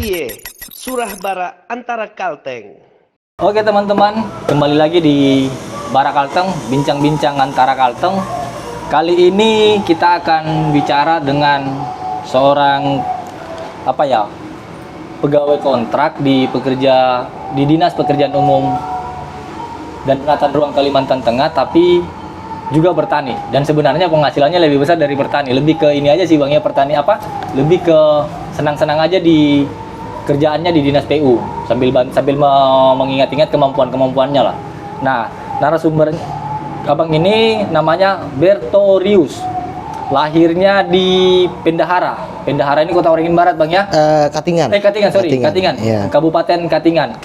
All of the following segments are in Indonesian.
Iye, Surah Bara antara Kalteng. Oke teman-teman, kembali lagi di Bara Kalteng, bincang-bincang antara Kalteng. Kali ini kita akan bicara dengan seorang pegawai kontrak di Dinas Pekerjaan Umum dan Penataan Ruang Kalimantan Tengah, tapi juga bertani. Dan sebenarnya penghasilannya lebih besar dari bertani. Lebih ke ini aja sih Bang ya, pertani lebih ke senang-senang aja di kerjaannya di Dinas PU, sambil mengingat-ingat kemampuannya lah. Nah, narasumber Abang ini namanya Bertorius. Lahirnya di Pendahara. Pendahara ini Kota Waringin Barat, Bang ya? Katingan. Katingan. Yeah. Kabupaten Katingan.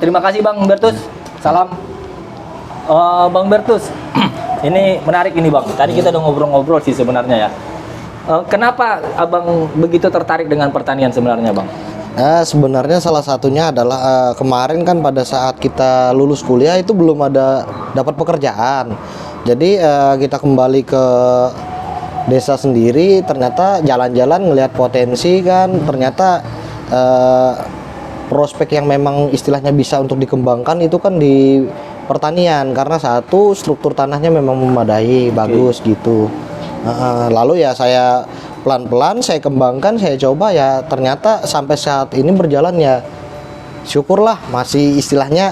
Terima kasih Bang Bertus. Salam. Bang Bertus. Ini menarik ini, Bang. Tadi kita udah ngobrol-ngobrol sih sebenarnya ya. Kenapa Abang begitu tertarik dengan pertanian sebenarnya, Bang? Sebenarnya salah satunya adalah kemarin kan pada saat kita lulus kuliah itu belum ada dapat pekerjaan. Jadi kita kembali ke desa sendiri, ternyata jalan-jalan ngelihat potensi kan, ternyata prospek yang memang istilahnya bisa untuk dikembangkan itu kan di pertanian, karena satu struktur tanahnya memang memadai, bagus gitu. Lalu ya saya pelan-pelan saya kembangkan, saya coba ya, ternyata sampai saat ini berjalan ya, syukurlah masih istilahnya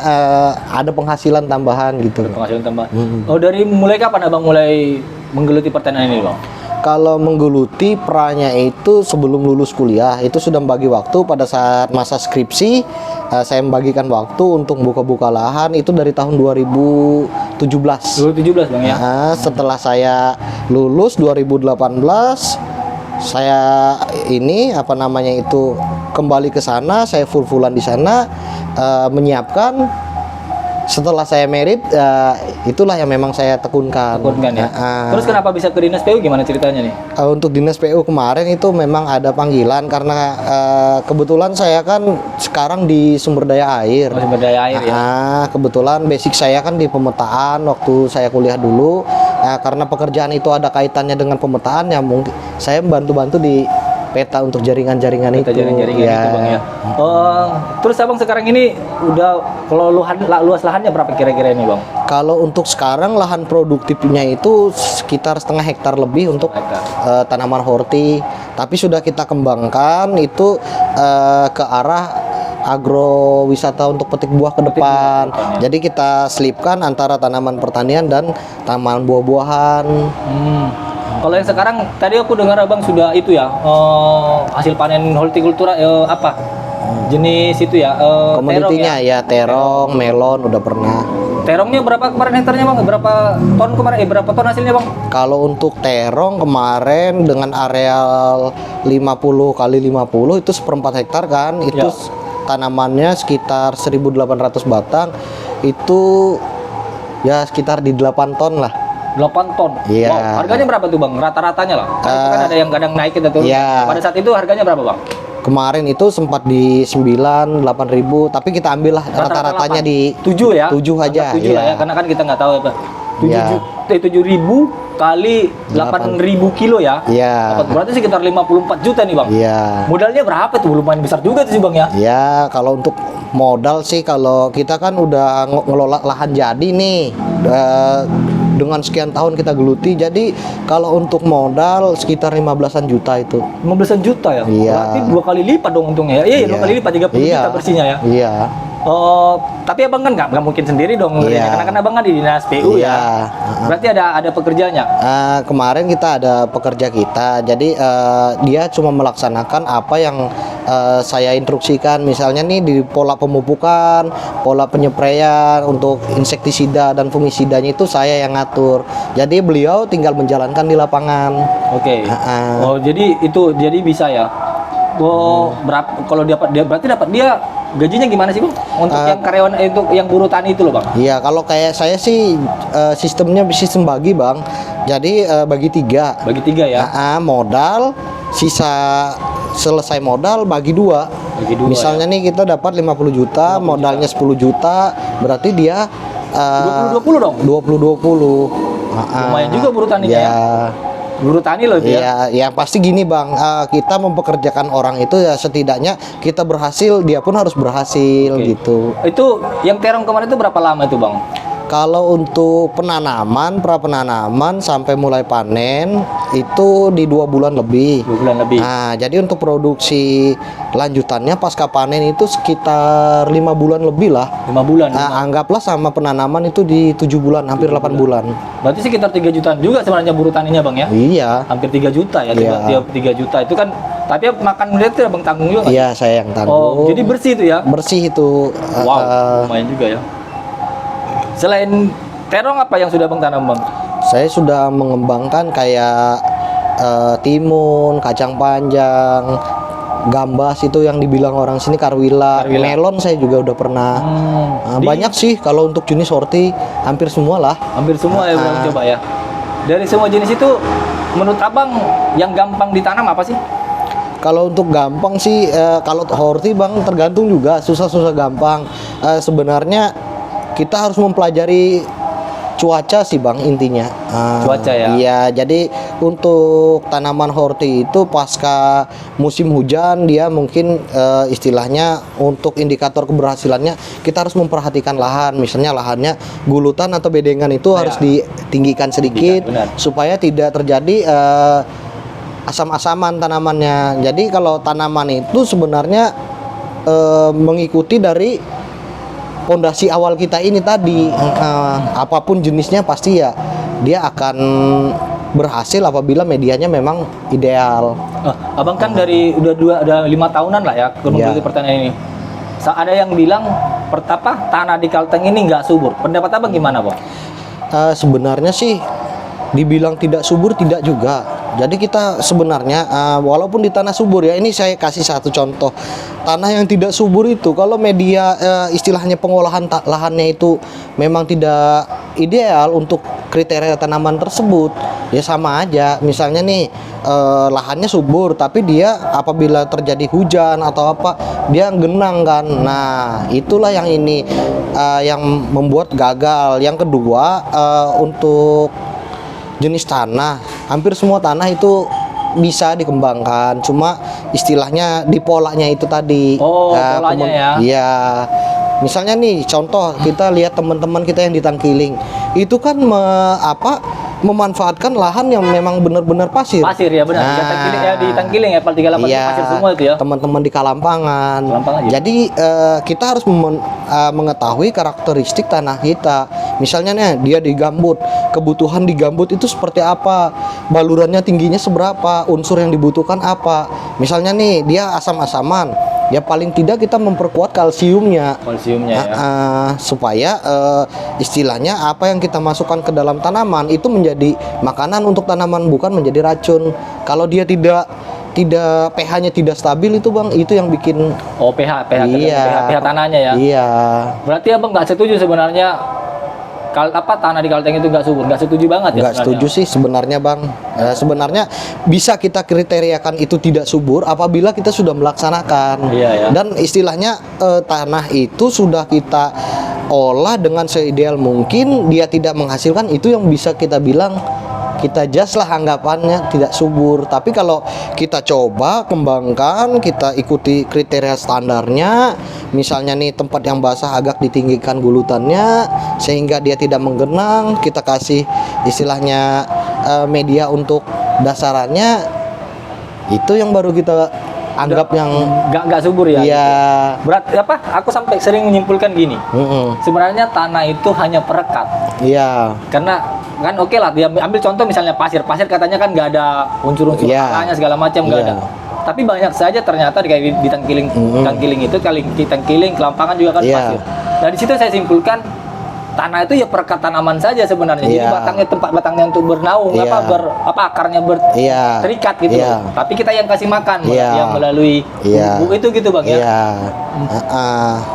ada penghasilan tambahan gitu. Penghasilan tambahan. Dari mulai kapan Abang mulai menggeluti pertanian ini, Bang? Kalau menggeluti perannya itu sebelum lulus kuliah, itu sudah membagi waktu pada saat masa skripsi. Saya membagikan waktu untuk buka-buka lahan itu dari tahun 2017. 2017 Bang ya. Setelah saya lulus 2018, saya ini kembali ke sana, saya full-fullan di sana, menyiapkan. Setelah saya merit, itulah yang memang saya tekunkan ya. Terus kenapa bisa ke Dinas PU, gimana ceritanya nih? Untuk Dinas PU kemarin itu memang ada panggilan karena kebetulan saya kan sekarang di sumber daya air. Sumber daya air ya. Kebetulan basic saya kan di pemetaan waktu saya kuliah dulu. Karena pekerjaan itu ada kaitannya dengan pemetaan, ya mungkin saya bantu-bantu di peta untuk jaringan-jaringan itu. Jaringan-jaringan itu, Bang ya. Terus Abang sekarang ini udah, kalau luas lahannya berapa kira-kira ini, Bang? Kalau untuk sekarang lahan produktifnya itu sekitar 0,5 hektar lebih untuk tanaman horti, tapi sudah kita kembangkan itu ke arah agrowisata untuk petik buah ke depan. Jadi kita selipkan antara tanaman pertanian dan tanaman buah-buahan. Kalau yang sekarang tadi aku dengar Abang sudah itu ya, hasil panen hortikultura jenis itu ya, komoditinya ya, terong, melon udah pernah. Terongnya berapa kemarin hektarnya, Bang? Berapa ton kemarin? Berapa ton hasilnya, Bang? Kalau untuk terong kemarin dengan areal 50 kali 50 itu 1/4 hektar kan, itu tanamannya sekitar 1.800 batang, itu ya sekitar di 8 ton lah. 8 ton. Iya. Wow, harganya berapa tuh, Bang? Rata-ratanya lah. Kan ada yang kadang naik kita tuh. Iya. Pada saat itu harganya berapa, Bang? Kemarin itu sempat di 9-8 ribu, tapi kita ambil lah rata-ratanya di 7 ya. 7 aja. 7 lah ya, karena kan kita nggak tahu ya, Pak. 7.000 kali 8.000 kilo ya. Iya. Berarti sekitar 54 juta nih, Bang. Iya. Modalnya berapa tuh? Lumayan besar juga tuh sih, Bang ya. Ya, kalau untuk modal sih, kalau kita kan udah ngelola lahan jadi nih, dengan sekian tahun kita geluti, jadi kalau untuk modal sekitar 15-an juta itu. 15-an juta ya? Iya. Berarti 2 kali lipat dong untungnya ya? Iya, 2 kali lipat, 30 juta bersihnya ya? Iya. Tapi Abang kan nggak mungkin sendiri dong, karena kan Abang kan di Dinas PU ya. Berarti ada pekerjanya? Kemarin kita ada pekerja kita, jadi dia cuma melaksanakan apa yang saya instruksikan. Misalnya nih di pola pemupukan, pola penyepraian untuk insektisida dan fungisidanya itu saya yang ngatur. Jadi beliau tinggal menjalankan di lapangan. Oke. Jadi bisa ya. Berapa kalau berarti dapat dia gajinya gimana sih, Bang? Untuk yang karyawan untuk yang buruh tani itu loh, Bang. Iya, kalau kayak saya sih sistemnya sistem bagi, Bang. Jadi bagi 3. Bagi 3 ya. Modal, sisa selesai modal bagi 2. Misalnya nih kita dapat 50 juta, modalnya 10 juta, berarti dia 20-20 dong. 20-20. Lumayan juga buruh taninya ya. Guru tani loh dia. Ya, yang pasti gini Bang, kita mempekerjakan orang itu ya setidaknya kita berhasil, dia pun harus berhasil Oke. gitu. Itu yang terong kemarin itu berapa lama itu Bang? Kalau untuk penanaman, pra penanaman sampai mulai panen itu di 2 bulan lebih. 2 bulan lebih. Nah, jadi untuk produksi lanjutannya pasca panen itu sekitar 5 bulan lebih lah. 5 bulan. Nah, anggaplah sama penanaman itu di 7 bulan, hampir 8 bulan. Berarti sekitar 3 jutaan juga sebenarnya buruh taninya Bang ya? Iya. Hampir 3 juta ya, Iya. tiap 3 juta itu kan. Tapi makan dia itu Bang tanggung juga. Iya, saya yang tanggung. Oh, jadi bersih itu ya? Bersih itu. Wow, lumayan juga ya. Selain terong apa yang sudah Bang tanam Bang? Saya sudah mengembangkan kayak timun, kacang panjang, gambas itu yang dibilang orang sini karwila. Karwila. Melon saya juga udah pernah. Banyak sih kalau untuk jenis horti hampir semua lah. Hampir semua ya Bang coba ya. Dari semua jenis itu menurut Abang yang gampang ditanam apa sih? Kalau untuk gampang sih, kalau horti Bang tergantung juga, susah-susah gampang. Sebenarnya kita harus mempelajari cuaca sih Bang intinya. Cuaca ya? Iya, jadi untuk tanaman horti itu pasca musim hujan dia mungkin istilahnya untuk indikator keberhasilannya kita harus memperhatikan lahan. Misalnya lahannya gulutan atau bedengan itu harus ditinggikan sedikit benar. supaya tidak terjadi asam-asaman tanamannya. Jadi kalau tanaman itu sebenarnya mengikuti dari pondasi awal kita ini tadi, apapun jenisnya pasti ya dia akan berhasil apabila medianya memang ideal. Abang kan dari udah 5 tahunan lah ya menggeluti pertanian ini. Ada yang bilang tanah di Kalteng ini nggak subur. Pendapat Abang gimana Bang? Sebenarnya sih dibilang tidak subur tidak juga. Jadi kita sebenarnya walaupun di tanah subur ya, ini saya kasih satu contoh. Tanah yang tidak subur itu kalau media istilahnya pengolahan lahannya itu memang tidak ideal untuk kriteria tanaman tersebut, ya sama aja. Misalnya nih lahannya subur tapi dia apabila terjadi hujan atau apa dia genang kan. Nah, itulah yang ini yang membuat gagal. Yang kedua untuk jenis tanah, hampir semua tanah itu bisa dikembangkan, cuma istilahnya di polanya itu tadi. Oh, polanya ya. Iya. Misalnya nih contoh kita lihat teman-teman kita yang di Tangkiling itu kan memanfaatkan lahan yang memang benar-benar pasir. Pasir ya benar. Di Tangkiling ya, 38 iya, pasir semua itu ya. Teman-teman di Kalampangan. Aja. Jadi kita harus mengetahui karakteristik tanah kita. Misalnya nih dia di gambut, kebutuhan di gambut itu seperti apa, balurannya tingginya seberapa, unsur yang dibutuhkan apa. Misalnya nih dia asam-asaman, ya paling tidak kita memperkuat kalsiumnya. Ya. Supaya istilahnya apa yang kita masukkan ke dalam tanaman itu menjadi makanan untuk tanaman, bukan menjadi racun. Kalau dia tidak pH-nya tidak stabil itu Bang, itu yang bikin pH iya, pH tanahnya ya. Iya. Berarti Abang nggak setuju sebenarnya tanah di Kalteng itu nggak subur, nggak setuju banget ya? Nggak setuju sih sebenarnya Bang. Sebenarnya bisa kita kriteriakan itu tidak subur apabila kita sudah melaksanakan. Iya, ya. Dan istilahnya tanah itu sudah kita olah dengan seideal mungkin, dia tidak menghasilkan, itu yang bisa kita bilang kita just lah anggapannya tidak subur. Tapi kalau kita coba kembangkan, kita ikuti kriteria standarnya, misalnya nih tempat yang basah agak ditinggikan gulutannya sehingga dia tidak menggenang, kita kasih istilahnya media untuk dasarannya, itu yang baru kita anggap yang nggak subur ya. Iya. Berarti aku sampai sering menyimpulkan gini. Sebenarnya tanah itu hanya perekat. Iya. Karena kan oke lah, dia ambil contoh misalnya pasir katanya kan nggak ada unsur-unsur tanahnya segala macam, nggak ada. Tapi banyak saja ternyata kayak di Tangkiling, Tangkiling itu di Tangkiling, Kelampangan juga kan pasir. Dari situ saya simpulkan tanah itu ya perekat tanaman saja sebenarnya. Jadi tempat batangnya untuk bernaung, akarnya terikat gitu loh. Tapi kita yang kasih makan yang melalui bumbu itu gitu Bang ya. Iya.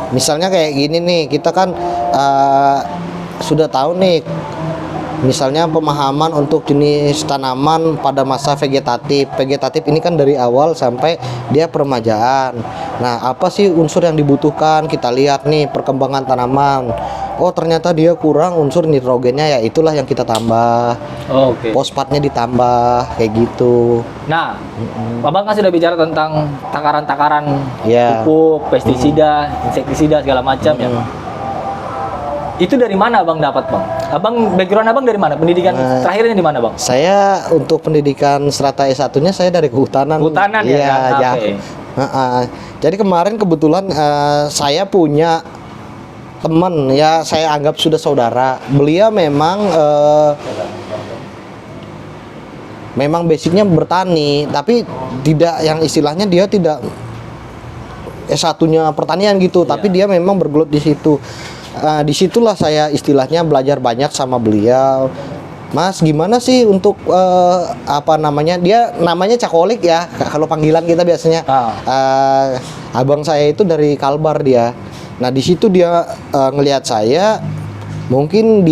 Misalnya kayak gini nih, kita kan sudah tahu nih misalnya pemahaman untuk jenis tanaman pada masa vegetatif. Vegetatif ini kan dari awal sampai dia peremajaan. Nah, apa sih unsur yang dibutuhkan? Kita lihat nih perkembangan tanaman. oh ternyata dia kurang unsur nitrogennya, ya itulah yang kita tambah. Oh, oke. Fosfatnya ditambah kayak gitu. Nah, Abang kan sudah bicara tentang takaran-takaran Iya. pupuk, pestisida, insektisida segala macam ya. Itu dari mana Abang dapat, Bang? Abang background Abang dari mana? Pendidikan terakhirnya di mana, Bang? Saya untuk pendidikan strata S1-nya saya dari kehutanan. Kehutanan ya, Iya, kan? ya. Oke. Jadi kemarin kebetulan saya punya teman, ya saya anggap sudah saudara. Beliau memang basicnya bertani, tapi tidak yang istilahnya dia tidak S1-nya pertanian gitu, tapi dia memang bergelut di situ. Disitulah saya istilahnya belajar banyak sama beliau. Mas, gimana sih untuk apa namanya? Dia namanya Cakolik ya, kalau panggilan kita biasanya. Abang saya itu dari Kalbar dia. Nah, di situ dia ngelihat saya, mungkin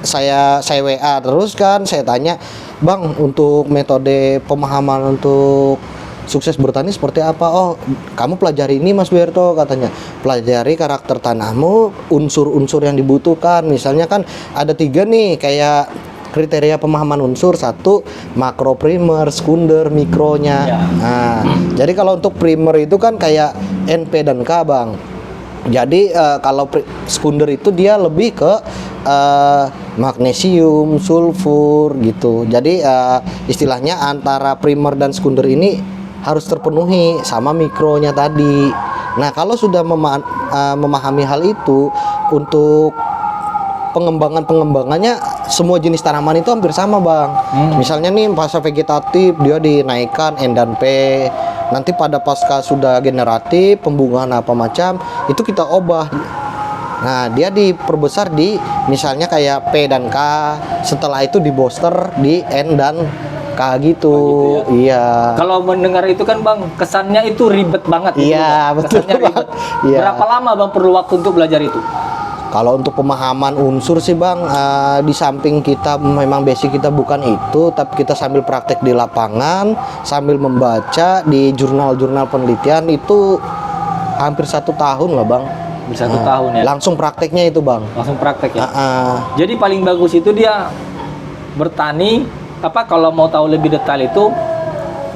saya WA terus kan, saya tanya, "Bang, untuk metode pemahaman untuk sukses bertani seperti apa?" "Oh, kamu pelajari ini Mas Berto," katanya. "Pelajari karakter tanahmu, unsur-unsur yang dibutuhkan. Misalnya kan ada 3 nih kayak kriteria pemahaman unsur. 1, makro primer, sekunder, mikronya." Ya. Nah, jadi kalau untuk primer itu kan kayak NP dan K, Bang. Jadi kalau sekunder itu dia lebih ke magnesium, sulfur gitu. Jadi istilahnya antara primer dan sekunder ini harus terpenuhi sama mikronya tadi. Nah, kalau sudah memahami hal itu, untuk pengembangannya semua jenis tanaman itu hampir sama, Bang. Misalnya nih fase vegetatif dia dinaikkan N dan P. Nanti pada pasca sudah generatif, pembungaan apa macam, itu kita ubah. Nah, dia diperbesar di misalnya kayak P dan K, setelah itu di booster di N dan K gitu. Iya. Kalau mendengar itu kan Bang, kesannya itu ribet banget gitu, Iya, Bang. betul, Kesannya ribet. Bang. Iya. Berapa lama Bang perlu waktu untuk belajar itu? Kalau untuk pemahaman unsur sih Bang, di samping kita memang basic kita bukan itu, tapi kita sambil praktek di lapangan, sambil membaca di jurnal-jurnal penelitian itu hampir 1 tahun lah Bang. Bisa 1 tahun ya? Langsung prakteknya itu Bang. Langsung praktek ya? Nah, Jadi paling bagus itu dia bertani, kalau mau tahu lebih detail itu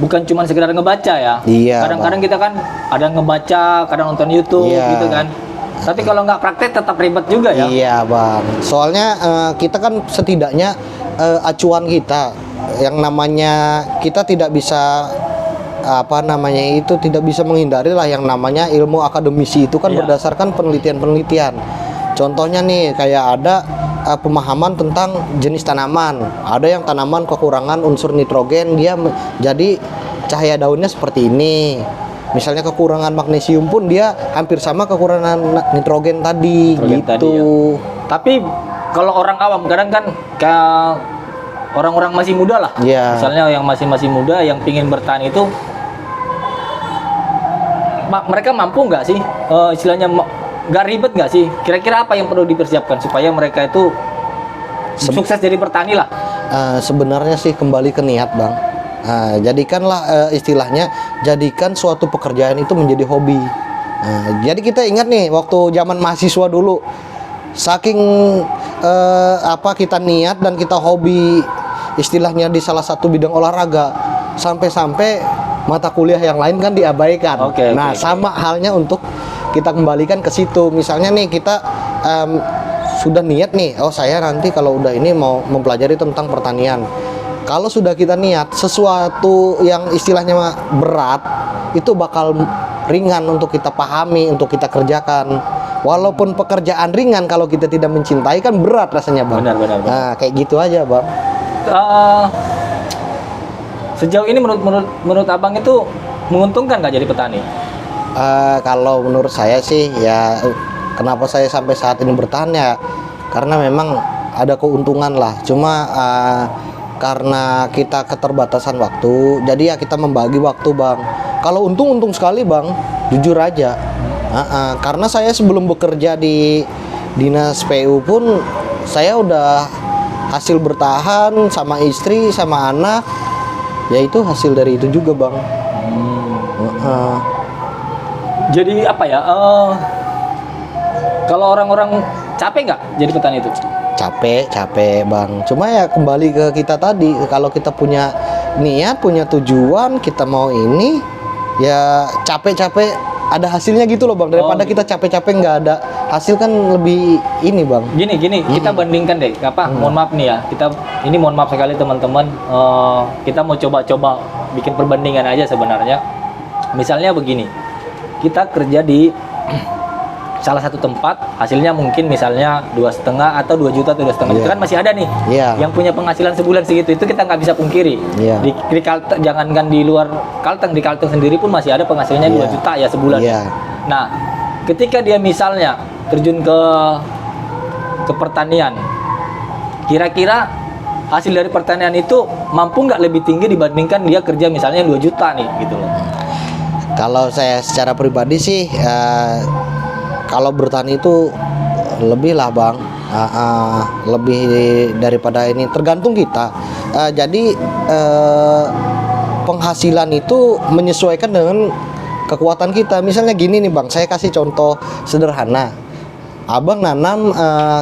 bukan cuma sekedar ngebaca ya. Iya, Kadang-kadang kita kan ada ngebaca, kadang nonton YouTube Iya. gitu kan. Tapi kalau nggak praktek tetap ribet juga ya. Iya Bang. Soalnya kita kan setidaknya acuan kita yang namanya kita tidak bisa tidak bisa menghindari lah yang namanya ilmu akademisi itu kan Iya. berdasarkan penelitian-penelitian. Contohnya nih kayak ada pemahaman tentang jenis tanaman. Ada yang tanaman kekurangan unsur nitrogen, dia jadi cahaya daunnya seperti ini. Misalnya kekurangan magnesium pun dia hampir sama kekurangan nitrogen tadi Nitrogen gitu. tadi, ya. Tapi kalau orang awam kadang kan kayak orang-orang masih muda lah. Iya. Misalnya yang masih muda yang pingin bertani itu mereka mampu nggak sih? Istilahnya nggak ribet nggak sih? Kira-kira apa yang perlu dipersiapkan supaya mereka itu sukses jadi petani lah? Sebenarnya sih kembali ke niat Bang. Jadikanlah istilahnya jadikan suatu pekerjaan itu menjadi hobi. Jadi kita ingat nih waktu zaman mahasiswa dulu, saking kita niat dan kita hobi istilahnya di salah satu bidang olahraga, sampai-sampai mata kuliah yang lain kan diabaikan. Oke, Sama halnya untuk kita kembalikan ke situ. Misalnya nih kita sudah niat nih, oh saya nanti kalau udah ini mau mempelajari tentang pertanian. Kalau sudah kita niat sesuatu yang istilahnya berat, itu bakal ringan untuk kita pahami, untuk kita kerjakan. Walaupun pekerjaan ringan, kalau kita tidak mencintai kan berat rasanya Bang. Benar. Nah, kayak gitu aja Bang. Sejauh ini menurut Abang itu menguntungkan nggak jadi petani? Kalau menurut saya sih ya, kenapa saya sampai saat ini bertahan ya, karena memang ada keuntungan lah. Cuma karena kita keterbatasan waktu, jadi ya kita membagi waktu Bang. Kalau untung sekali Bang, jujur aja. Karena saya sebelum bekerja di dinas PU pun saya udah hasil bertahan sama istri sama anak, yaitu hasil dari itu juga Bang. Jadi kalau orang-orang Capek nggak jadi petani itu? Capek bang, cuma ya kembali ke kita tadi, kalau kita punya niat, punya tujuan, kita mau ini, ya capek-capek ada hasilnya gitu loh bang, daripada kita capek-capek nggak ada hasil kan lebih ini bang. Gini, kita bandingkan deh, mohon maaf nih ya, mohon maaf sekali teman-teman, kita mau coba-coba bikin perbandingan aja sebenarnya. Misalnya begini, kita kerja di salah satu tempat, hasilnya mungkin misalnya 2,5 atau 2 juta atau 2,5 juta, kan masih ada nih yang punya penghasilan sebulan segitu, itu kita nggak bisa pungkiri. Di Kalteng, jangankan di luar Kalteng, di Kalteng sendiri pun masih ada penghasilannya 2 juta ya sebulan. Nah, ketika dia misalnya terjun ke pertanian, kira-kira hasil dari pertanian itu mampu nggak lebih tinggi dibandingkan dia kerja misalnya 2 juta nih gitu loh. Kalau saya secara pribadi sih kalau bertani itu lebih lah bang, lebih daripada ini, tergantung kita. Jadi penghasilan itu menyesuaikan dengan kekuatan kita. Misalnya gini nih bang, saya kasih contoh sederhana. Abang nanam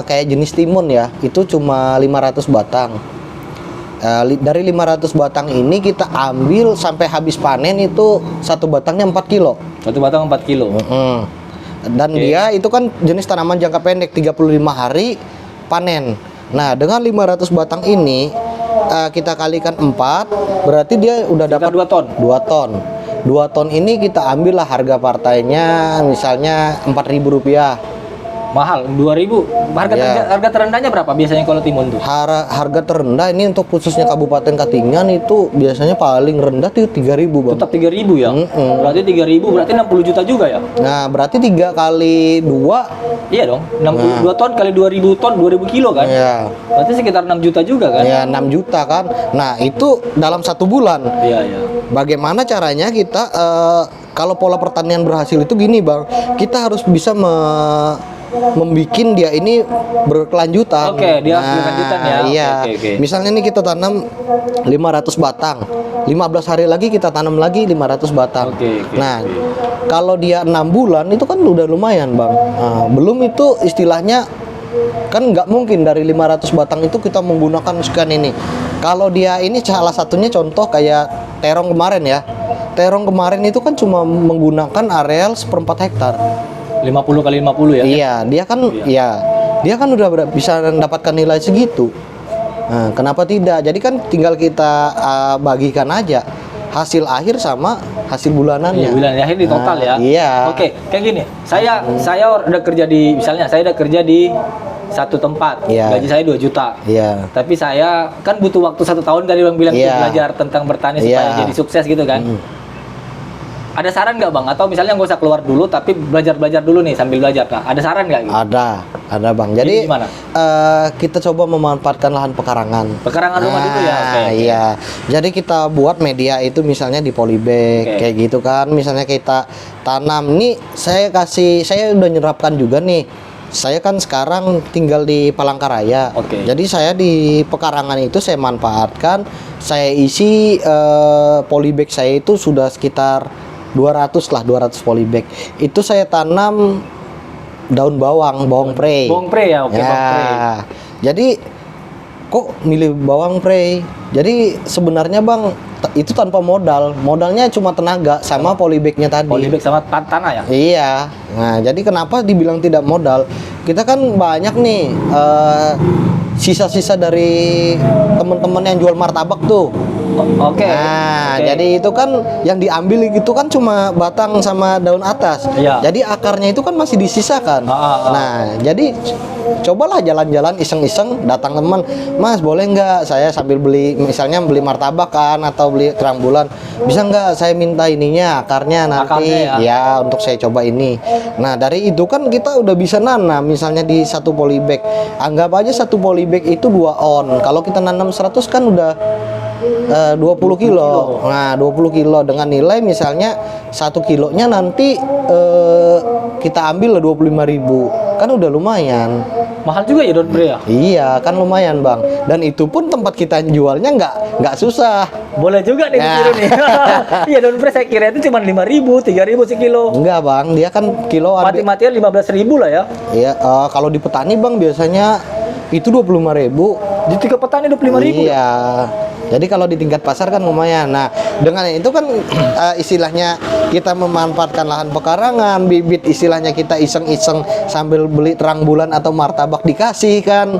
kayak jenis timun ya, itu cuma 500 batang. Dari 500 batang ini kita ambil sampai habis panen itu satu batangnya 4 kilo. Satu batang 4 kilo. Dan dia itu kan jenis tanaman jangka pendek, 35 hari panen. Nah, dengan 500 batang ini kita kalikan 4, berarti dia udah dapat 2 ton. 2 ton. 2 ton ini kita ambil lah harga partainya misalnya Rp4.000. Mahal, 2.000. Harga terendahnya berapa biasanya kalau timun tuh? Harga terendah ini untuk khususnya Kabupaten Katingan itu biasanya paling rendah tuh 3.000 bang. Tetap 3.000 ya? Berarti 3.000 berarti 60 juta juga ya? Nah, berarti 3 kali 2. Iya dong, 62 ton kali 2.000 ton, 2.000 kilo kan? Iya. Berarti sekitar 6 juta juga kan? Ya, 6 juta kan. Nah, itu dalam 1 bulan. Iya. Bagaimana caranya kita kalau pola pertanian berhasil itu gini bang, kita harus bisa membikin dia ini berkelanjutan. Dia harus berkelanjutan ya. Iya. Oke. Misalnya nih kita tanam 500 batang. 15 hari lagi kita tanam lagi 500 batang. Nah, kalau dia 6 bulan itu kan udah lumayan, Bang. Nah, belum itu istilahnya kan nggak mungkin dari 500 batang itu kita menggunakan sekian ini. Kalau dia ini salah satunya contoh kayak terong kemarin ya. Terong kemarin itu kan cuma menggunakan areal 1/4 hektar. 50 kali 50 ya? Iya, dia kan udah bisa mendapatkan nilai segitu. Nah, kenapa tidak? Jadi kan tinggal kita bagikan aja hasil akhir sama hasil bulanannya. Iya, bulan akhir di total ya. Iya. Oke, kayak gini. Saya udah kerja saya udah kerja di satu tempat. Iya. Gaji saya 2 juta. Iya. Tapi saya kan butuh waktu 1 tahun tadi Bang bilang tuh belajar tentang bertani supaya jadi sukses gitu kan. Ada saran nggak Bang? Atau misalnya nggak usah keluar dulu tapi belajar dulu nih sambil belajar. Nah, ada saran nggak gitu? Ada Bang. Jadi gimana? Kita coba memanfaatkan lahan pekarangan. Pekarangan rumah itu ya? Oke. Iya. Jadi kita buat media itu misalnya di polybag kayak gitu kan. Misalnya kita tanam nih, saya udah nyerapkan juga nih. Saya kan sekarang tinggal di Palangkaraya. Jadi saya di pekarangan itu saya manfaatkan, saya isi polybag saya itu sudah sekitar 200 polybag. Itu saya tanam daun bawang prei. Bawang prei ya, bawang prei. Jadi kok milih bawang prei? Jadi sebenarnya Bang itu tanpa modal. Modalnya cuma tenaga sama polybagnya tadi. Polybag sama tanah ya? Iya. Nah, jadi kenapa dibilang tidak modal? Kita kan banyak nih sisa-sisa dari teman-teman yang jual martabak tuh. Jadi itu kan yang diambil itu kan cuma batang sama daun atas. Jadi akarnya itu kan masih disisakan. Nah, jadi cobalah jalan-jalan iseng-iseng datang teman, Mas boleh nggak saya sambil beli misalnya beli martabak kan atau beli terang bulan, bisa nggak saya minta ininya akarnya nanti ya untuk saya coba ini. Nah dari itu kan kita udah bisa nanam misalnya di satu polybag, anggap aja satu polybag itu 2 on. Kalau kita nanam 100 kan udah 20 kilo. Nah 20 kilo dengan nilai misalnya 1 kilonya nanti kita ambil lah 25.000. Kan udah lumayan. Mahal juga ya daun pre ya? Iya, kan lumayan, Bang. Dan itu pun tempat kita jualnya nggak susah. Boleh juga nih ditiru nih. Iya daun pre saya kira itu cuma 5.000, 3.000 sekilo. Enggak, Bang. Dia kan kiloan. Mati-matian 15.000 lah ya. Iya, kalau di petani, Bang, biasanya itu 25.000. Di tiga petani 25.000. Iya. Jadi kalau di tingkat pasar kan lumayan. Nah, dengan itu kan istilahnya kita memanfaatkan lahan pekarangan, bibit istilahnya kita iseng-iseng sambil beli terang bulan atau martabak dikasih kan.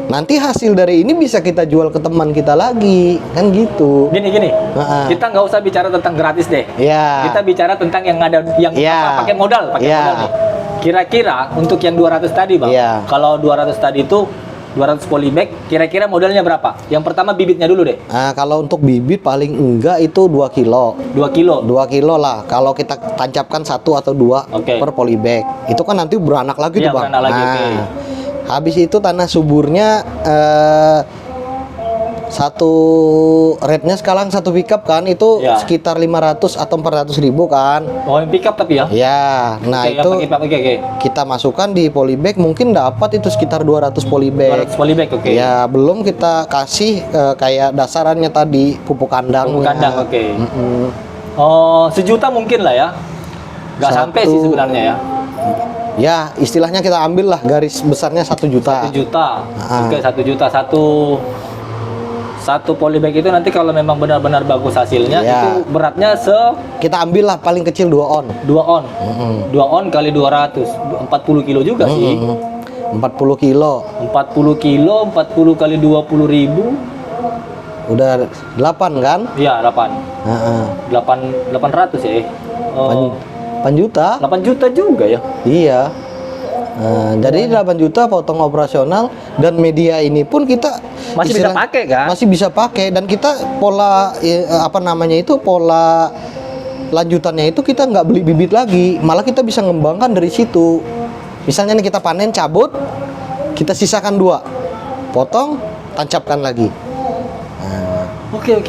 Nanti hasil dari ini bisa kita jual ke teman kita lagi, kan gitu. Gini. Heeh. Kita nggak usah bicara tentang gratis deh. Iya. Kita bicara tentang yang ada yang Iya. pakai modal Iya. nih. Kira-kira untuk yang 200 tadi, Bang. Iya. Kalau 200 tadi itu 200 polybag, kira-kira modalnya berapa? Yang pertama bibitnya dulu deh. Nah, kalau untuk bibit paling enggak itu 2 kilo. 2 kilo. 2 kilo lah kalau kita tancapkan 1 atau 2 Oke. per polybag. Itu kan nanti beranak lagi Iya, tuh, Bang. beranak lagi, Nah, oke. habis itu tanah suburnya satu rate-nya sekarang satu pickup kan itu Ya. sekitar 500 atau 400.000 kan. Oh, yang pick up tapi ya? Ya, nah Oke, itu yang pakai oke. kita masukkan di polybag mungkin dapat itu sekitar 200 polybag. 200 polybag, oke. Ya, belum kita kasih kayak dasarannya tadi pupuk kandang. Pupuk kandang, oke. Mm-mm. Oh, 1 juta mungkin lah ya. Nggak sampai sih Satu- sebenarnya ya. Ya, istilahnya kita ambil lah garis besarnya 1 juta. 1 juta. Ah. Oke, 1 juta satu polybag itu nanti kalau memang benar-benar bagus hasilnya Iya. itu beratnya Kita ambil lah paling kecil 2 on. 2 on. Mm-mm. 2 on kali 200, 40 kilo juga sih. 40 kilo. 40 kilo, 40 kali 20.000, Udah 8 kan? ya 8. Heeh. 800 ya. Oh, 8 juta? 8 juta juga ya. Iya. Jadi 8 juta potong operasional dan media ini pun kita Masih bisa pakai kan? Masih bisa pakai dan kita pola pola lanjutannya itu kita nggak beli bibit lagi, malah kita bisa ngembangkan dari situ. Misalnya nih kita panen cabut, kita sisakan 2, potong, tancapkan lagi. Oke.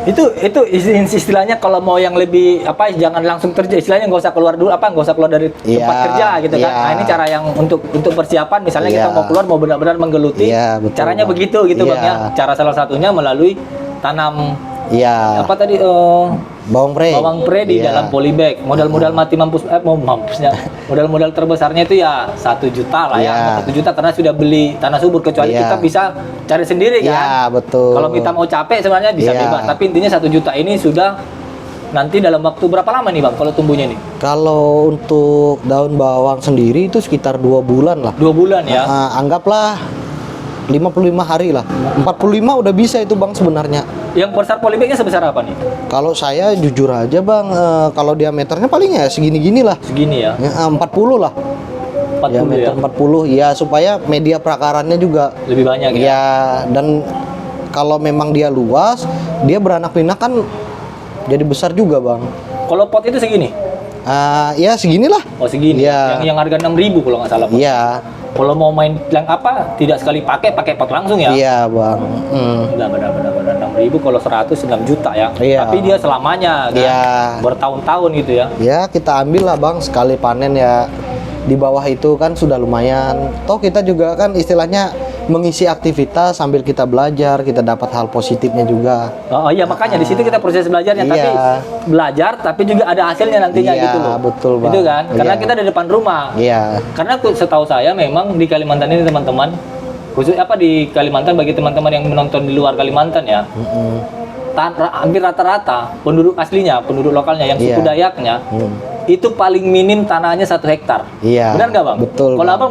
Itu istilahnya kalau mau yang lebih jangan langsung kerja, istilahnya nggak usah keluar dulu nggak usah keluar dari tempat Iya, kerja gitu kan. iya. Nah, ini cara yang untuk persiapan misalnya Iya. kita mau keluar mau benar-benar menggeluti. Iya, betul, Caranya Bang. begitu gitu Bang Iya. ya. Cara salah satunya melalui tanam Iya. apa tadi Bawang pre di Iya. dalam polybag. Modal mampusnya. Modal terbesarnya itu ya 1 juta lah ya. Iya. 1 juta karena sudah beli tanah subur, kecuali Iya. kita bisa cari sendiri kan. Iya, betul. Kalau kita mau capek sebenarnya bisa Iya. bebas. Tapi intinya 1 juta ini sudah nanti dalam waktu berapa lama nih Bang kalau tumbuhnya nih? Kalau untuk daun bawang sendiri itu sekitar 2 bulan lah. 2 bulan ya. Anggaplah 55 hari lah. 45 udah bisa itu Bang sebenarnya. Yang besar polybagnya sebesar apa nih? Kalau saya jujur aja Bang, kalau diameternya paling ya segini-gini lah. Segini ya. 40 lah. 40 Diameter ya. 40 ya supaya media perakarannya juga Lebih banyak ya. ya, dan kalau memang dia luas, dia beranak pinak kan jadi besar juga Bang. Kalau pot itu segini. Ya seginilah. Oh segini. Iya. Yang harga 6.000 kalau nggak salah. Bang. Iya. Kalau mau main yang tidak sekali pakai pot langsung ya. Iya Bang. Benar 6.000 kalau 100 6 juta ya. Iya. Tapi dia selamanya kan. Iya. Bertahun-tahun gitu ya. Ya kita ambil lah Bang, sekali panen ya di bawah itu kan sudah lumayan. Toh kita juga kan istilahnya mengisi aktivitas sambil kita belajar, kita dapat hal positifnya juga. Oh iya, makanya di situ kita proses belajarnya. Iya. Tapi belajar tapi juga ada hasilnya nantinya Iya, gitu loh. betul, Bang. Itu kan. Karena Iya. kita di depan rumah. Iya. Karena setahu saya memang di Kalimantan ini teman-teman, khusus di Kalimantan, bagi teman-teman yang menonton di luar Kalimantan ya, hampir rata-rata penduduk aslinya, penduduk lokalnya yang suku Iya. Dayaknya itu paling minim tanahnya 1 hektar. Iya. Benar nggak Bang? Betul, Kalau Bang. Abang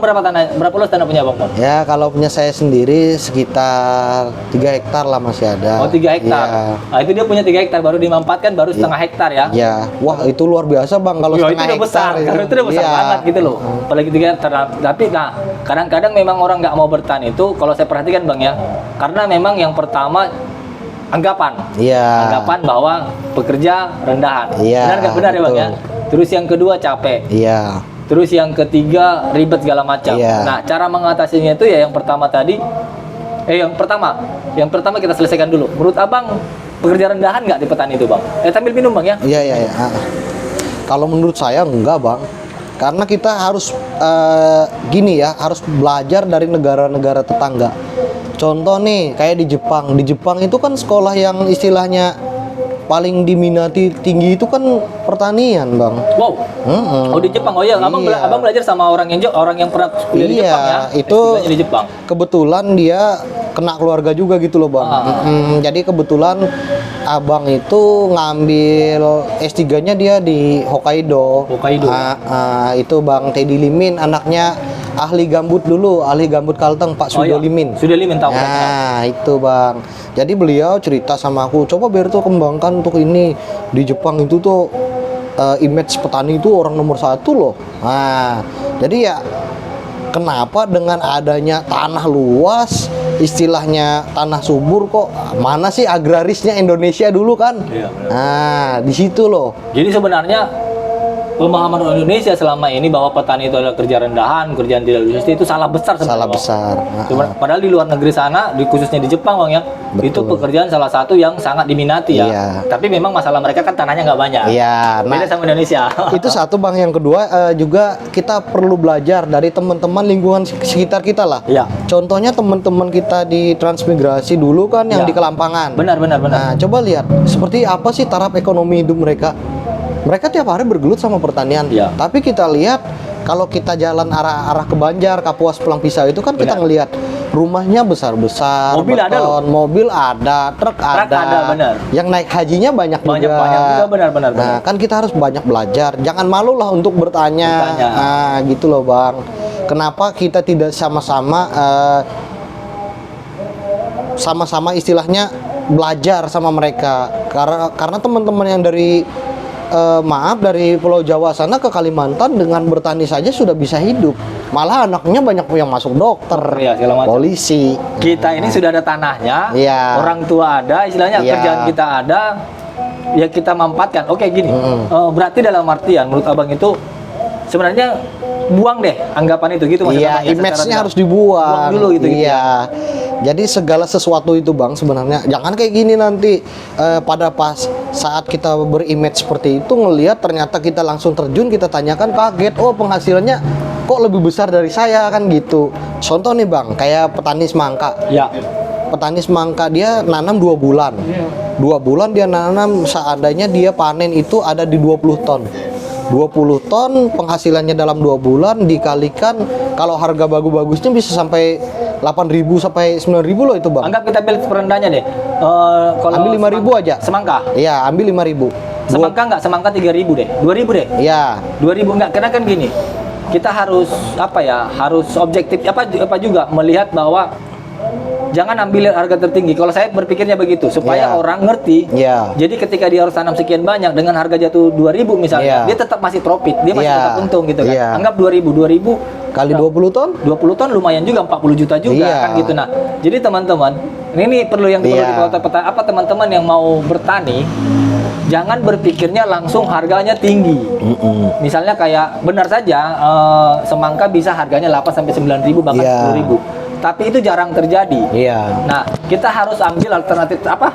berapa luas tanah punya Bang? Ya kalau punya saya sendiri sekitar 3 hektar lah masih ada. Oh 3 hektar. Iya. Nah itu dia punya 3 hektar, baru dimanfaatkan baru setengah hektar ya. Ya, wah itu luar biasa Bang kalau Ya, itu setengah udah besar, hektar. karena itu udah besar Iya. banget gitu loh. Apalagi 3 hektar. Tapi kadang-kadang memang orang nggak mau bertahan itu, kalau saya perhatikan Bang ya, karena memang yang pertama anggapan Iya. bahwa pekerja rendahan. Iya, Benar nggak benar ya Bang ya? betul. Terus yang kedua capek. Iya. Terus yang ketiga ribet segala macam. Iya. Nah, cara mengatasinya itu ya yang pertama tadi yang pertama kita selesaikan dulu. Menurut Abang pekerja rendahan nggak di petani itu Bang? Sambil minum Bang ya. Iya. Kalau menurut saya enggak Bang. Karena kita harus gini ya, harus belajar dari negara-negara tetangga. Contoh nih, kayak di Jepang. Di Jepang itu kan sekolah yang istilahnya paling diminati tinggi itu kan pertanian, Bang. Wow. Oh di Jepang. Oh iya, Iya. abang belajar sama orang yang pernah kuliah di Iya, Jepang ya. itu S3-nya di Jepang. kebetulan dia kena keluarga juga gitu loh, Bang. Jadi kebetulan abang itu ngambil S3-nya dia di Hokkaido. Hokkaido. Itu Bang Teddy Limin, anaknya ahli gambut dulu, ahli gambut Kalteng, Pak Sudo Limin. Sudah Limin tahu. Nah, itu Bang. Jadi beliau cerita sama aku, coba biar tuh kembangkan untuk ini. Di Jepang itu tuh image petani itu orang nomor 1 loh. Nah, jadi ya kenapa dengan adanya tanah luas, istilahnya tanah subur, kok mana sih agrarisnya Indonesia dulu kan? Iya, benar. Nah, di situ loh. Jadi sebenarnya pemahaman orang Indonesia selama ini bahwa petani itu adalah kerja rendahan, kerjaan tidak lulusnya itu salah besar sebenarnya. Salah besar. Padahal di luar negeri sana, khususnya di Jepang, Bang ya, itu pekerjaan salah satu yang sangat diminati ya. Iya. Tapi memang masalah mereka kan tanahnya nggak banyak. Iya, Beda sama Indonesia. Itu satu Bang. Yang kedua juga kita perlu belajar dari teman-teman lingkungan sekitar kita lah. Iya. Contohnya teman-teman kita di transmigrasi dulu kan yang Iya. di Kelampangan. Benar. Nah, coba lihat seperti apa sih taraf ekonomi hidup mereka. Mereka tiap hari bergelut sama pertanian. Iya. Tapi kita lihat kalau kita jalan arah ke Banjar, Kapuas, Pulang Pisau itu kan kita Benar. ngelihat rumahnya besar-besar, Mobil ada loh. mobil ada, truk ada, benar. Yang naik hajinya banyak juga. juga benar. Nah, kan kita harus banyak belajar. Jangan malu lah untuk bertanya. Nah, gitu loh, Bang. Kenapa kita tidak sama-sama istilahnya belajar sama mereka? Karena teman-teman yang dari dari Pulau Jawa sana ke Kalimantan dengan bertani saja sudah bisa hidup. Malah anaknya banyak yang masuk dokter, Iya, segala macam. polisi. Kita ini sudah ada tanahnya, Iya. orang tua ada, istilahnya Iya. kerjaan kita ada, ya kita manfaatkan. Oke gini, berarti dalam artian menurut abang itu sebenarnya buang deh anggapan itu gitu maksud Iya, abang ya, secara image-nya tidak. harus dibuang. Buang dulu gitu. Iya. Jadi segala sesuatu itu Bang sebenarnya jangan kayak gini nanti pada pas saat kita berimage seperti itu ngelihat ternyata kita langsung terjun, kita tanyakan kaget, oh penghasilannya kok lebih besar dari saya kan gitu. Contoh nih Bang, kayak petani semangka. Ya. Petani semangka dia nanam 2 bulan. 2 bulan dia nanam, seandainya dia panen itu ada di 20 ton. 20 ton penghasilannya dalam 2 bulan dikalikan kalau harga bagus-bagusnya bisa sampai 8.000 sampai 9.000 loh itu Bang. Anggap kita ambil perendahnya deh. Kalau Ambil 5.000 aja. Semangka. Iya, ambil 5.000. Semangka enggak, semangka 3.000 deh. 2.000 deh. Iya. 2.000 enggak, karena kan gini. Kita harus harus objektif apa juga melihat bahwa jangan ambil harga tertinggi. Kalau saya berpikirnya begitu supaya Iya. orang ngerti. Iya. Jadi ketika dia harus tanam sekian banyak dengan harga jatuh 2.000 misalnya, Iya. dia tetap masih profit, dia masih Iya. tetap untung gitu kan. Iya. Anggap 2.000 Kali 20 ton? 20 ton lumayan juga, 40 juta juga Iya. kan gitu. Nah, jadi teman-teman, ini perlu yang perlu Iya. diketahui apa teman-teman yang mau bertani, jangan berpikirnya langsung harganya tinggi. Misalnya kayak benar saja semangka bisa harganya 8 sampai 9.000 bahkan Iya. 10.000. Tapi itu jarang terjadi. Iya. Nah, kita harus ambil alternatif apa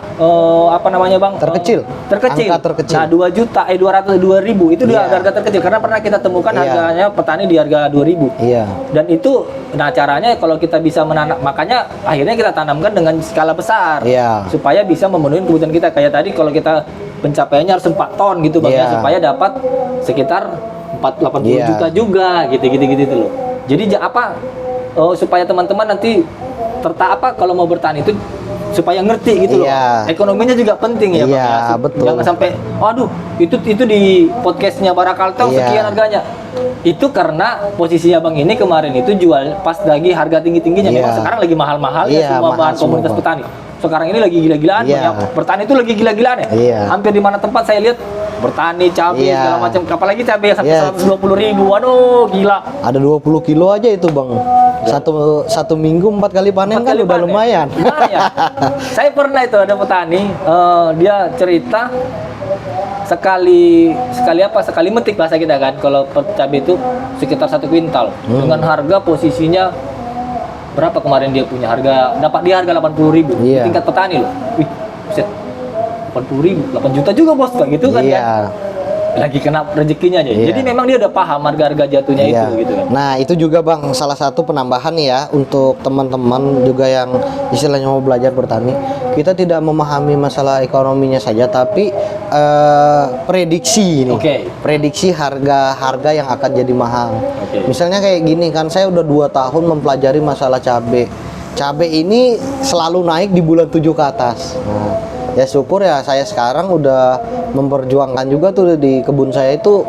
namanya Bang? Terkecil. Terkecil. Angka terkecil. Nah, 2.000 itu Iya. harga terkecil karena pernah kita temukan Iya. harganya petani di harga 2.000. Iya. Dan itu caranya kalau kita bisa menanam, makanya akhirnya kita tanamkan dengan skala besar. Iya. Supaya bisa memenuhi kebutuhan kita. Kayak tadi kalau kita pencapaiannya harus 4 ton gitu Bang ya, Iya. supaya dapat sekitar 80 Iya. juta juga gitu loh. Jadi supaya teman-teman nanti kalau mau bertani itu supaya ngerti gitu loh. Iya. Ekonominya juga penting ya Bang Iya, ya. betul. Jangan sampai waduh, itu di podcastnya Barakalteng Iya. sekian harganya. Itu karena posisinya Bang ini kemarin itu jual pas lagi harga tinggi-tingginya. Memang Iya. sekarang lagi mahal-mahalnya Iya, semua mahal bahan semua, komoditas Bang. petani. Sekarang ini lagi gila-gilaan Iya. Bang, ya. Bertani itu lagi gila-gilaan ya. Iya. Hampir di mana tempat saya lihat bertani cabai Iya. segala macam, apalagi cabai sampai Iya. 120.000. Waduh, gila. Ada 20 kilo aja itu Bang. Satu minggu 4 kali panen 4 kan kali udah panen. lumayan. Lumayan. Saya pernah itu ada petani, dia cerita sekali metik bahasa kita kan, kalau cabai itu sekitar 1 kuintal dengan harga posisinya berapa kemarin dia punya harga, dapat dia harga 80.000 di Iya. tingkat petani loh. Wih, buset, 80.000, 8 juta juga bos, kayak gitu kan Iya. kan. lagi kena rezekinya aja. Iya. Jadi memang dia udah paham harga-harga jatuhnya Iya. itu gitu kan. Nah, itu juga Bang salah satu penambahan nih ya untuk teman-teman juga yang istilahnya mau belajar bertani. Kita tidak memahami masalah ekonominya saja, tapi prediksi nih. Oke. Prediksi harga yang akan jadi mahal. Oke. Misalnya kayak gini kan, saya udah 2 tahun mempelajari masalah cabai. Cabai ini selalu naik di bulan 7 ke atas. Nah, ya syukur ya saya sekarang udah memperjuangkan juga tuh di kebun saya itu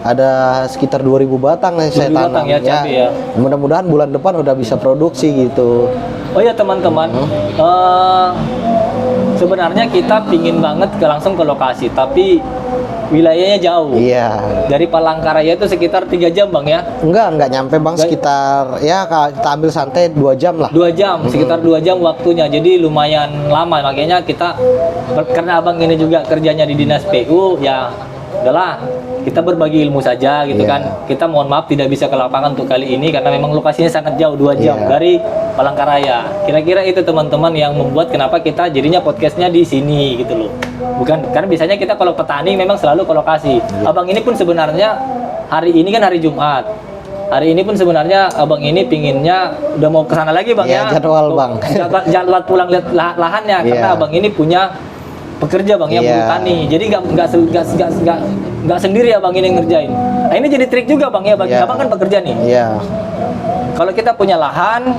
ada sekitar 2000 batang yang saya 2000 tanam batang ya, cabai ya. Mudah-mudahan bulan depan udah bisa produksi gitu. Oh ya teman-teman, sebenarnya kita pingin banget langsung ke lokasi, tapi wilayahnya jauh. Iya. Dari Palangkaraya itu sekitar 3 jam Bang ya. Enggak nyampe Bang, sekitar ya kita ambil santai 2 jam lah. 2 jam, sekitar 2 jam waktunya. Jadi lumayan lama. Makanya kita karena Abang ini juga kerjanya di Dinas PU, ya udahlah kita berbagi ilmu saja gitu Iya. kan. Kita mohon maaf tidak bisa ke lapangan untuk kali ini karena memang lokasinya sangat jauh, 2 jam Iya. dari Palangkaraya. Kira-kira itu teman-teman yang membuat kenapa kita jadinya podcastnya di sini gitu loh. Bukan karena biasanya kita kalau petani memang selalu ke lokasi. Iya. Abang ini pun sebenarnya hari ini kan hari Jumat. Hari ini pun sebenarnya Abang ini pinginnya udah mau ke sana lagi Bang Iya, ya. jadwal, Bang. Jadwal pulang lihat lahannya karena Iya. Abang ini punya pekerja Bang yang Iya. buruh tani. Jadi nggak sendiri Abang ini ngerjain. Nah, ini jadi trik juga Bang ya bagi Iya. Abang kan pekerja nih. Iya. Kalau kita punya lahan,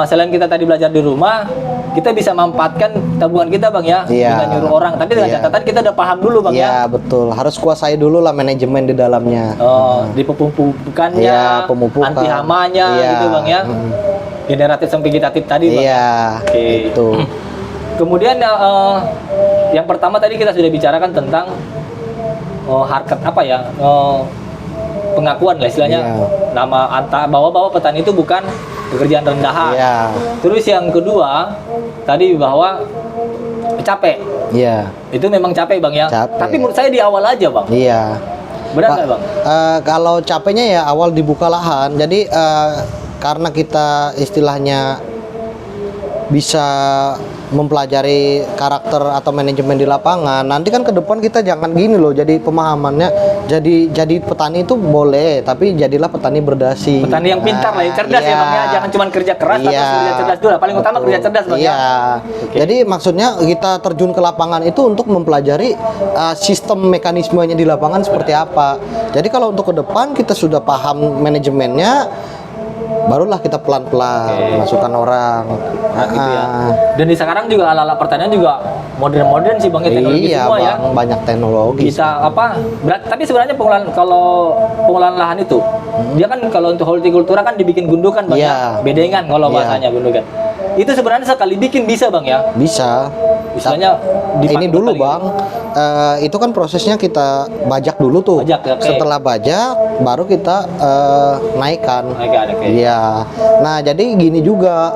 selain kita tadi belajar di rumah, kita bisa manfaatkan tabungan kita Bang ya, Iya. dengan nyuruh orang. Tapi dengan Iya. catatan kita udah paham dulu Bang ya. Iya, betul. Harus kuasai dulu lah manajemen di dalamnya. Di pemupukannya, Iya, pemupukan. anti hamanya Iya. gitu Bang ya. Mm. Generatif sampai vegetatif tadi Bang. Iya. Oke. Itu. Kemudian yang pertama tadi kita sudah bicarakan tentang harkat apa ya? Pengakuan lah istilahnya. Iya. Nama bahwa petani itu bukan pekerjaan rendahan. Iya. Terus yang kedua tadi bahwa capek. Iya. Itu memang capek Bang ya. Capek. Tapi menurut saya di awal aja Bang. Iya. Benar Pak, nggak Bang? Kalau capeknya ya awal dibuka lahan. Jadi karena kita istilahnya bisa mempelajari karakter atau manajemen di lapangan, nanti kan ke depan kita jangan gini loh, jadi pemahamannya jadi petani itu boleh, tapi jadilah petani berdasi. Petani yang pintar lah, yang cerdas ya iya. Bang ya. Jangan cuma kerja keras atau Iya. kerja cerdas dulu. Paling utama kerja cerdas Bang Iya. ya. Oke. Jadi maksudnya kita terjun ke lapangan itu untuk mempelajari sistem mekanismenya di lapangan seperti apa. Jadi kalau untuk ke depan kita sudah paham manajemennya, barulah kita pelan-pelan masukkan orang. Nah, gitu ya. Dan di sekarang juga ala-ala pertanian juga modern-modern sih Bang ya, teknologi Iya, semua ya. Bang, banyak teknologi. Bisa apa? Tapi sebenarnya pengolahan lahan itu dia kan kalau untuk hortikultura kan dibikin gundukan Bang Iya. ya. Bedengan kalau Iya. bahasanya gundukan. Itu sebenarnya sekali bikin bisa Bang ya. Bisa. Istilahnya Ini dulu berkali- Bang, itu kan prosesnya kita bajak dulu tuh. Bajak, ya, oke. Setelah bajak, baru kita naikkan. Oke. Iya. Nah, jadi gini juga.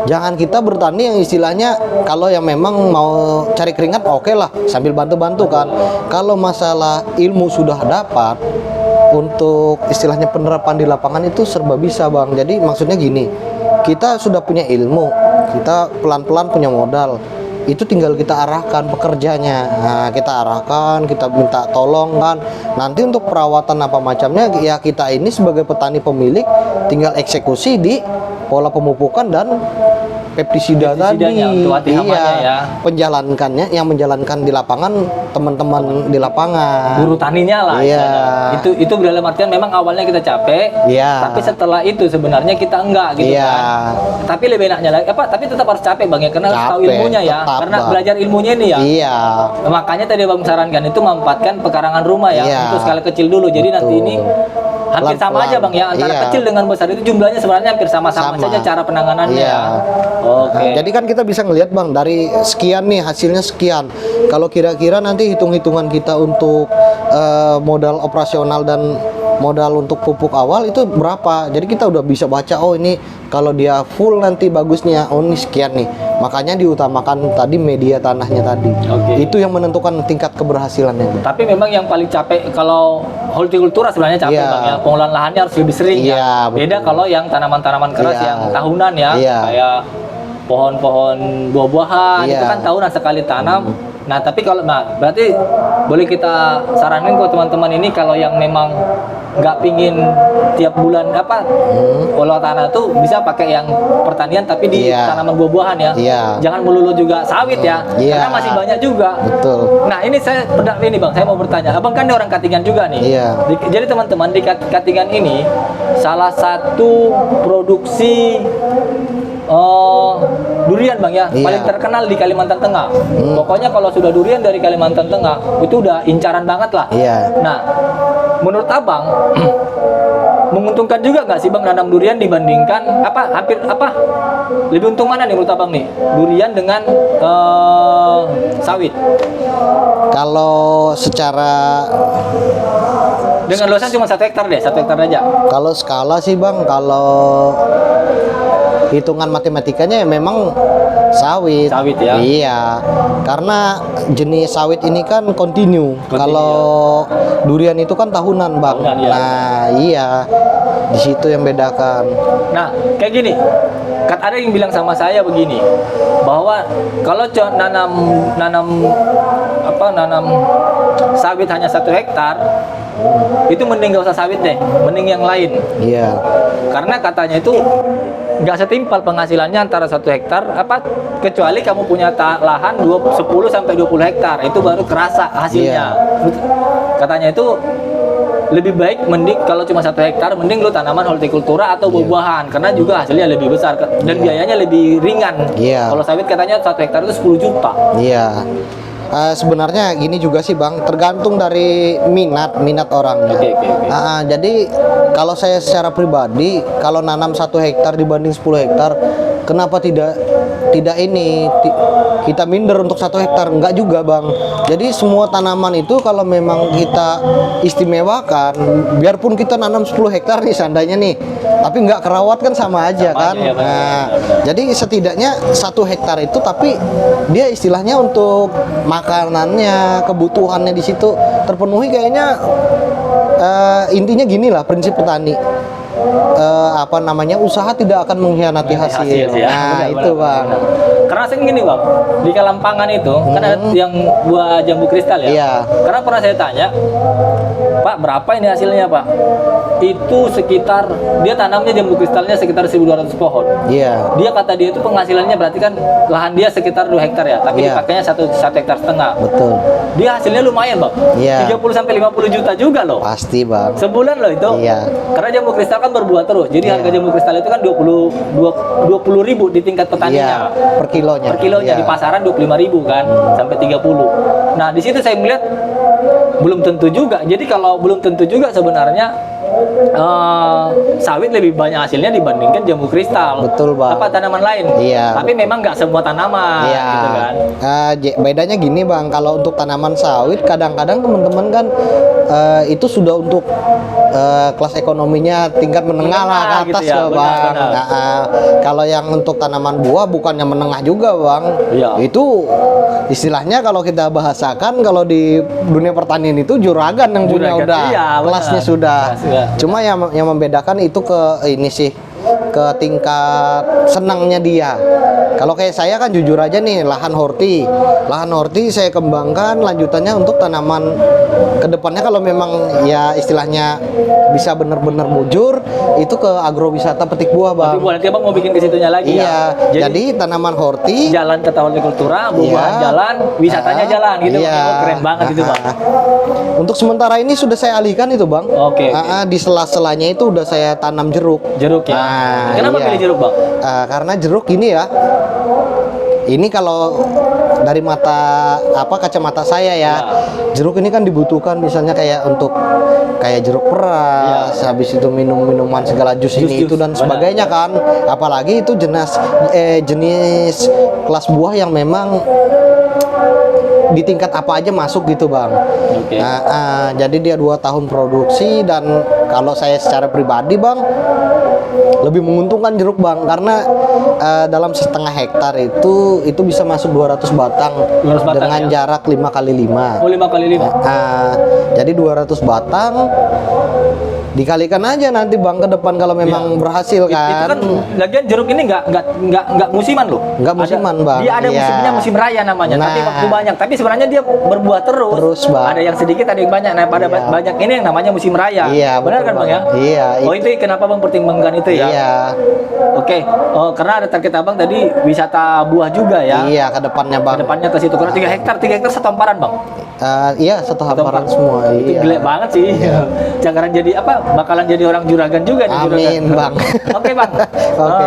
Jangan kita bertani yang istilahnya kalau yang memang mau cari keringat oke lah sambil bantu-bantu kan. Kalau masalah ilmu sudah dapat, untuk istilahnya penerapan di lapangan itu serba bisa Bang. Jadi maksudnya gini, kita sudah punya ilmu, kita pelan-pelan punya modal. Itu tinggal kita arahkan pekerjanya. Nah, kita arahkan, kita minta tolong kan. Nanti untuk perawatan apa macamnya ya kita ini sebagai petani pemilik tinggal eksekusi di pola pemupukan dan pestisida tadi. Pestisidanya, untuk anti hamanya ya. Yang menjalankan di lapangan teman-teman di lapangan. Buruh taninya lah Iya. istilahnya. Itu dalam artian memang awalnya kita capek, Iya. tapi setelah itu sebenarnya kita enggak gitu Iya. kan. Tapi lebih enaknya lagi tapi tetap harus capek Bang ya karena harus tahu Capek, ilmunya ya. tetap, Karena Bang. belajar ilmunya ini ya. Iya. Makanya tadi Bang sarankan itu memanfaatkan pekarangan rumah ya Iya. untuk skala kecil dulu. Jadi nanti Betul. ini hampir sama Pelan-pelan. aja Bang ya antara Iya. kecil dengan besar itu jumlahnya sebenarnya hampir sama-sama Sama. saja cara penanganannya Iya. ya. Oke. Nah, jadi kan kita bisa ngelihat Bang dari sekian nih hasilnya sekian. Kalau kira-kira nanti hitung-hitungan kita untuk modal operasional dan modal untuk pupuk awal itu berapa. Jadi kita udah bisa baca oh ini kalau dia full nanti bagusnya oh ini sekian nih. Makanya diutamakan tadi media tanahnya tadi. Oke. Itu yang menentukan tingkat keberhasilannya. Tapi memang yang paling capek kalau hortikultura sebenarnya capek Iya. Bang ya. Pengolahan lahannya harus lebih sering Iya, ya. Beda betul. kalau yang tanaman-tanaman keras Iya. yang tahunan ya. Iya. Kayak pohon-pohon buah-buahan Iya. itu kan tahunan sekali tanam. Nah, tapi kalau berarti boleh kita saranin ke teman-teman ini kalau yang memang nggak pingin tiap bulan olah tanah tuh bisa pakai yang pertanian tapi di Iya. tanaman buah-buahan ya. Iya. Jangan melulu juga sawit ya. Iya. Karena masih banyak juga. Betul. Nah, ini ini Bang, saya mau bertanya. Abang kan orang Katingan juga nih. Iya. Jadi teman-teman di Katingan ini salah satu produksi durian Bang ya, Iya. paling terkenal di Kalimantan Tengah. Pokoknya kalau sudah durian dari Kalimantan Tengah itu udah incaran banget lah. Iya. Nah, menurut Abang menguntungkan juga nggak sih Bang nanam durian dibandingkan lebih untung mana nih menurut Abang nih, durian dengan sawit? Kalau secara Dengan luasan cuma 1 hektar deh, 1 hektar aja. Kalau skala sih Bang, kalau hitungan matematikanya ya memang sawit. Sawit ya. Iya. Karena jenis sawit ini kan kontinu. Kontinu, Kalau durian itu kan tahunan, Bang. Tahunan, iya. Nah, iya. Di situ yang bedakan. Nah, kayak gini. Ada yang bilang sama saya begini, bahwa kalau nanam sawit hanya 1 hektar, itu mending gak usah sawit deh, mending yang lain. Iya. Karena katanya itu nggak setimpal penghasilannya antara 1 hektar kecuali kamu punya lahan 10 sampai 20 hektar, itu baru kerasa hasilnya. Katanya itu lebih baik mending kalau cuma 1 hektar mending lu tanaman hortikultura atau buah-buahan karena juga hasilnya lebih besar dan biayanya lebih ringan. Iya. Kalau sawit katanya 1 hektar itu 10 juta. Iya. Sebenarnya gini juga sih Bang, tergantung dari minat orangnya. Oke. Jadi kalau saya secara pribadi, kalau nanam 1 hektar dibanding 10 hektar, kenapa tidak kita minder untuk 1 hektar? Enggak juga Bang. Jadi semua tanaman itu kalau memang kita istimewakan, biarpun kita nanam 10 hektar nih seandainya nih, tapi nggak kerawat kan sama aja kan. aja, ya, benar, Nah, benar. jadi setidaknya 1 hektar itu tapi dia istilahnya untuk makanannya, kebutuhannya di situ terpenuhi kayaknya. Intinya gini lah prinsip petani. Usaha tidak akan mengkhianati hasil. ya. Nah, Benar, itu Bang. benar. Karena saya gini Bang, di Kalampangan itu kan ada yang buah jambu kristal ya. Iya. Karena pernah saya tanya, Pak berapa ini hasilnya Pak? Itu sekitar dia tanamnya jambu kristalnya sekitar 1.200 pohon. Iya. Dia kata dia itu penghasilannya berarti kan lahan dia sekitar 2 hektar ya, tapi Iya. dipakainya 1 hektar setengah. Betul. Dia hasilnya lumayan Bang. Iya. 30 sampai 50 juta juga loh. Pasti Bang. Sebulan loh itu. Iya. Karena jambu kristal kan berbuah terus. Jadi Iya. harga jambu kristal itu kan 20 ribu di tingkat Iya, petaninya. per kilonya. Per kilonya Iya. di pasaran 25.000 kan sampai 30. Nah, di situ saya melihat belum tentu juga. Jadi kalau belum tentu juga sebenarnya sawit lebih banyak hasilnya dibandingkan jambu kristal. Betul, Bang. Tanaman lain. Iya. Tapi memang nggak semua tanaman Iya. gitu kan. Bedanya gini Bang, kalau untuk tanaman sawit kadang-kadang teman-teman kan itu sudah untuk kelas ekonominya tingkat menengah lah ke Menengah atas gitu ya, loh Bang. benar. Nah, kalau yang untuk tanaman buah bukannya menengah juga Bang. Iya. Itu istilahnya kalau kita bahasakan kalau di dunia pertanian itu juragan yang punya Juragan, udah iya, kelasnya benar. sudah. Kelas, iya. Cuma yang membedakan itu ke ini sih, ke tingkat senangnya dia. Kalau kayak saya kan jujur aja nih, lahan horti saya kembangkan lanjutannya untuk tanaman kedepannya kalau memang ya istilahnya bisa benar-benar mujur itu ke agrowisata petik buah Bang. Tapi nanti Abang mau bikin ke situnya lagi Iya, ya. jadi tanaman horti jalan ke hortikultura, buah-buahan Iya. jalan, wisatanya jalan gitu. Iya. Oh, keren banget itu Bang. Untuk sementara ini sudah saya alihkan itu Bang. Oke. Di sela-selanya itu udah saya tanam jeruk. Jeruk ya. Nah, Kenapa iya. pilih jeruk Bang? Karena jeruk ini ya, ini kalau dari kacamata saya ya, jeruk ini kan dibutuhkan misalnya kayak untuk kayak jeruk peras, habis itu minuman segala jus ini itu dan benar. sebagainya kan. Apalagi itu jenis kelas buah yang memang di tingkat apa aja masuk gitu Bang. Oke. Nah, jadi dia 2 tahun produksi dan kalau saya secara pribadi Bang lebih menguntungkan jeruk Bang karena dalam 1/2 hektar itu bisa masuk 200 batang 200 batang, dengan ya? jarak 5 kali 5. Oh, 5 kali 5. Jadi 200 batang Dikalikan aja nanti Bang ke depan kalau memang berhasil Itu kan. kan lagian jeruk ini nggak musiman loh. Nggak musiman, Bang. Dia ada Iya. musimnya, musim raya namanya. Tapi Nah. waktu banyak. Tapi sebenarnya dia berbuah terus. Terus, Bang. Ada yang sedikit, ada yang banyak. Nah, pada Iya. banyak ini yang namanya musim raya. Iya, Benar betul, kan Bang ya? Iya. Oh itu kenapa Bang pertimbangkan itu ya? Iya. Oke. Oh, karena ada target Abang tadi wisata buah juga ya. Iya, ke depannya Bang. Kedepannya ke situ. Karena 3 hektar satu hamparan Bang. Iya, satu hamparan semua. Itu Iya. gila banget sih. Jangan jadi apa? Bakalan jadi orang juragan juga nih. Amin, juragan. Bang. Oke Bang. Oke.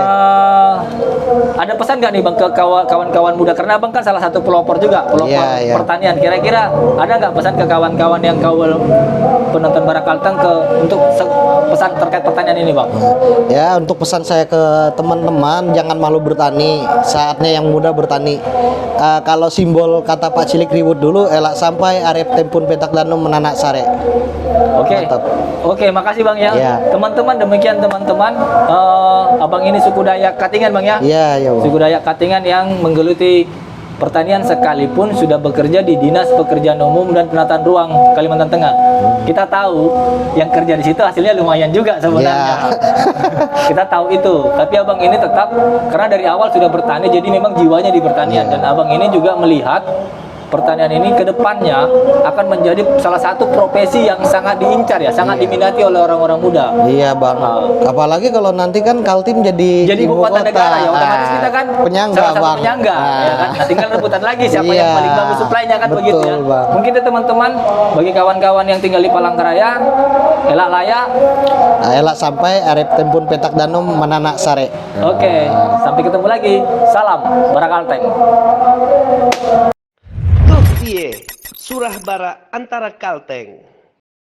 Ada pesan nggak nih Bang ke kawan-kawan muda? Karena Bang kan salah satu pelopor juga, pelopor Iya, iya. pertanian. Kira-kira ada nggak pesan ke kawan-kawan yang kawal penonton Bara Kalteng untuk pesan terkait pertanian ini Bang? Ya, untuk pesan saya ke teman-teman, jangan malu bertani. Saatnya yang muda bertani. Kalau simbol kata Pak Cilik Riwut dulu, elak sampai arep tempun petak danum menanak sare. Oke, Mantap. oke, makasih Bang ya. Iya. Teman-teman, demikian teman-teman. Abang ini suku Dayak Katingan Bang ya. Iya, ya, Bang. Suku Dayak Katingan yang menggeluti pertanian sekalipun sudah bekerja di Dinas Pekerjaan Umum dan Penataan Ruang Kalimantan Tengah. Kita tahu yang kerja di situ hasilnya lumayan juga sebenarnya. Iya. Kita tahu itu. Tapi abang ini tetap karena dari awal sudah bertani, jadi memang jiwanya di pertanian. Iya. Dan abang ini juga melihat pertanian ini ke depannya akan menjadi salah satu profesi yang sangat diincar ya, sangat diminati oleh orang-orang muda. Iya, Bang. Apalagi kalau nanti kan Kaltim jadi Ibu kota negara ya, otomatis kita kan penyangga, salah satu Bang. penyangga ya kan. Nah, tinggal rebutan lagi siapa Iya, yang paling bagus suplainya kan betul, begitu ya. Bang. Mungkin itu teman-teman bagi kawan-kawan yang tinggal di Palangkaraya, elak layak. Elak sampai arep tempun petak danum menanak sare. Oke, sampai ketemu lagi. Salam Bara Kalteng. Tos ieu surah bara antara Kalteng.